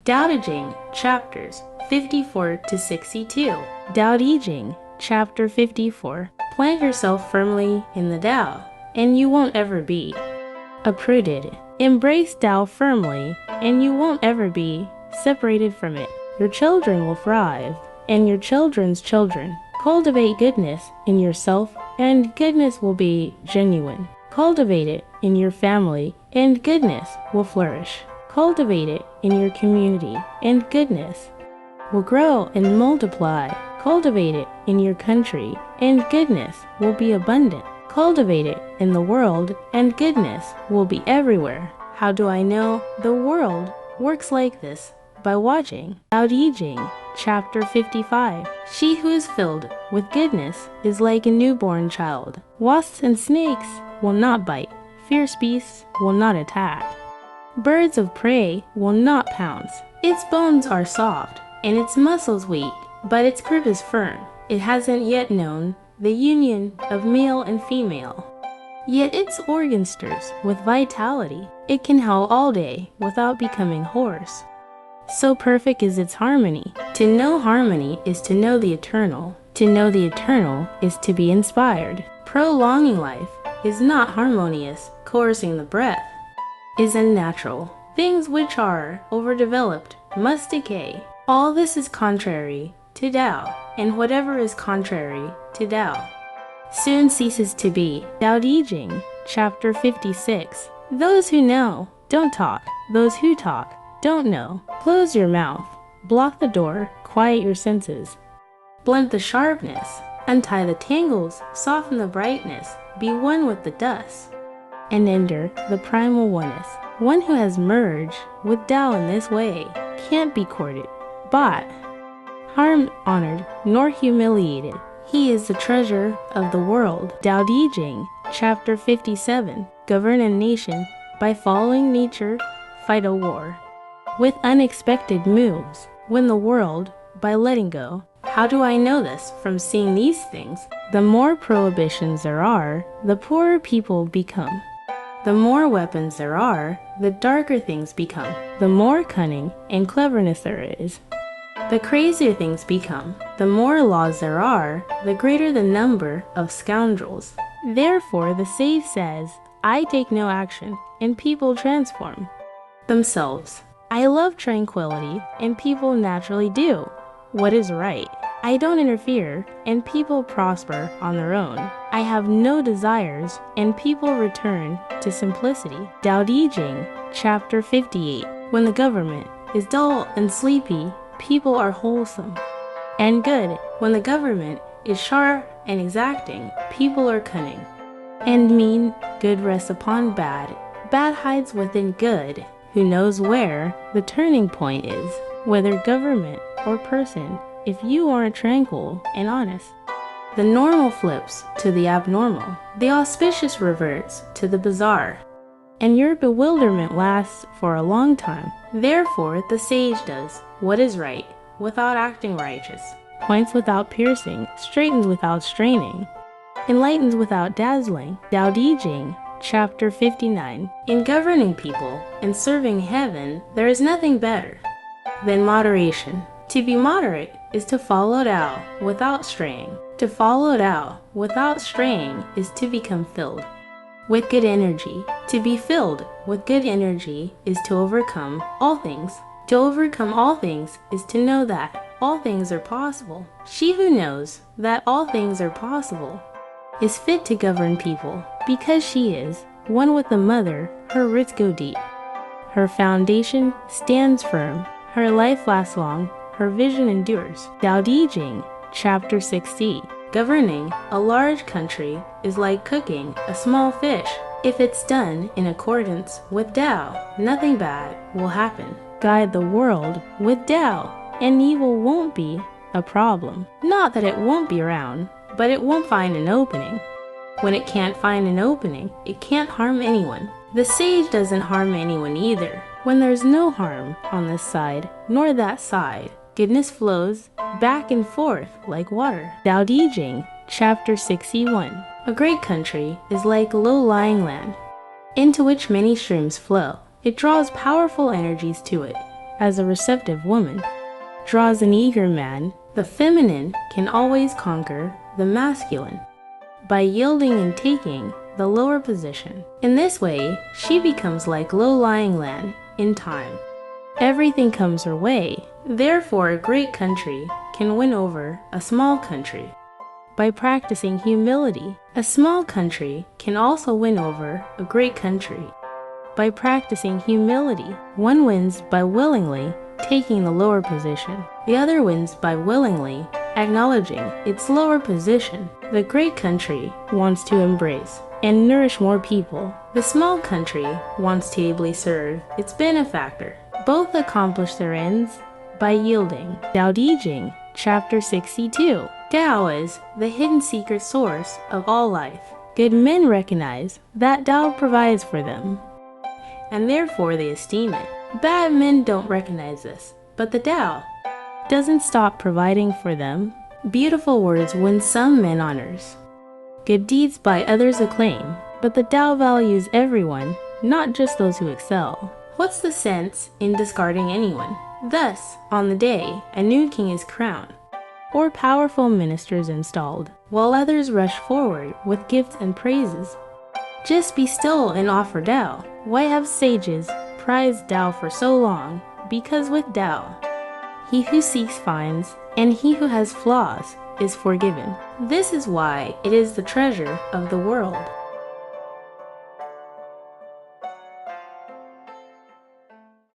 Dao De Jing, chapters 54 to 62. Dao De Jing, chapter 54. Plant yourself firmly in the Tao, and you won't ever be uprooted. Embrace Tao firmly, and you won't ever be separated from it. Your children will thrive, and your children's children. Cultivate goodness in yourself, and goodness will be genuine. Cultivate it in your family, and goodness will flourish. Cultivate it in your community, and goodness will grow and multiply. Cultivate it in your country, and goodness will be abundant. Cultivate it in the world, and goodness will be everywhere. How do I know the world works like this? By watching Dao De Jing, chapter 55. She who is filled with goodness is like a newborn child. Wasps and snakes will not bite. Fierce beasts will not attack. Birds of prey will not pounce. Its bones are soft, and its muscles weak, but its grip is firm. It hasn't yet known the union of male and female. Yet its organ stirs with vitality. It can howl all day without becoming hoarse. So perfect is its harmony. To know harmony is to know the eternal. To know the eternal is to be inspired. Prolonging life is not harmonious. Coercing the breath is unnatural. Things which are overdeveloped must decay. All this is contrary to Tao, and whatever is contrary to Tao soon ceases to be. Dao De Jing, chapter 56. Those who know don't talk. Those who talk don't know. Close your mouth. Block the door. Quiet your senses. Blunt the sharpness. Untie the tangles. Soften the brightness. Be one with the dust, and enter the primal oneness. One who has merged with Tao in this way can't be courted, bought, harmed, honored, nor humiliated. He is the treasure of the world. Dao De Jing, chapter 57. Govern a nation by following nature, fight a war with unexpected moves. Win the world by letting go. How do I know this? From seeing these things. The more prohibitions there are, the poorer people become. The more weapons there are, the darker things become. The more cunning and cleverness there is, the crazier things become. The more laws there are, the greater the number of scoundrels. Therefore, the sage says, I take no action, and people transform themselves. I love tranquility, and people naturally do what is right. I don't interfere, and people prosper on their own. I have no desires, and people return to simplicity. Dao De Jing, chapter 58. When the government is dull and sleepy, people are wholesome and good. When the government is sharp and exacting, people are cunning and mean. Good rests upon bad. Bad hides within good. Who knows where the turning point is, whether government or person? If you aren't tranquil and honest, the normal flips to the abnormal. The auspicious reverts to the bizarre, and your bewilderment lasts for a long time. Therefore, the sage does what is right without acting righteous, points without piercing, straightens without straining, enlightens without dazzling. Dao De Jing, chapter 59. In governing people and serving heaven, there is nothing better than moderation. To be moderate is to follow Tao without straying. To follow Tao without straying is to become filled with good energy. To be filled with good energy is to overcome all things. To overcome all things is to know that all things are possible. She who knows that all things are possible is fit to govern people. Because she is one with the mother, her roots go deep. Her foundation stands firm. Her life lasts long. Her vision endures. Dao De Jing, chapter 60. Governing a large country is like cooking a small fish. If it's done in accordance with Tao, nothing bad will happen. Guide the world with Tao, and evil won't be a problem. Not that it won't be around, but it won't find an opening. When it can't find an opening, it can't harm anyone. The sage doesn't harm anyone either. When there's no harm on this side nor that side, goodness flows back and forth like water. Dao De Jing, chapter 61. A great country is like low-lying land, into which many streams flow. It draws powerful energies to it, as a receptive woman draws an eager man, the feminine can always conquer the masculine by yielding and taking the lower position. In this way, she becomes like low-lying land in time. Everything comes her way. Therefore, a great country can win over a small country by practicing humility. A small country can also win over a great country by practicing humility. One wins by willingly taking the lower position. The other wins by willingly acknowledging its lower position. The great country wants to embrace and nourish more people. The small country wants to ably serve its benefactor. Both accomplish their ends by yielding. Dao De Jing, Chapter 62. Tao is the hidden secret source of all life. Good men recognize that Tao provides for them, and therefore they esteem it. Bad men don't recognize this, but the Tao doesn't stop providing for them. Beautiful words win some men honors. Good deeds by others acclaim, but the Tao values everyone, not just those who excel. What's the sense in discarding anyone? Thus, on the day a new king is crowned, or powerful ministers installed, while others rush forward with gifts and praises, just be still and offer Tao. Why have sages prized Tao for so long? Because with Tao, he who seeks finds, and he who has flaws is forgiven. This is why it is the treasure of the world.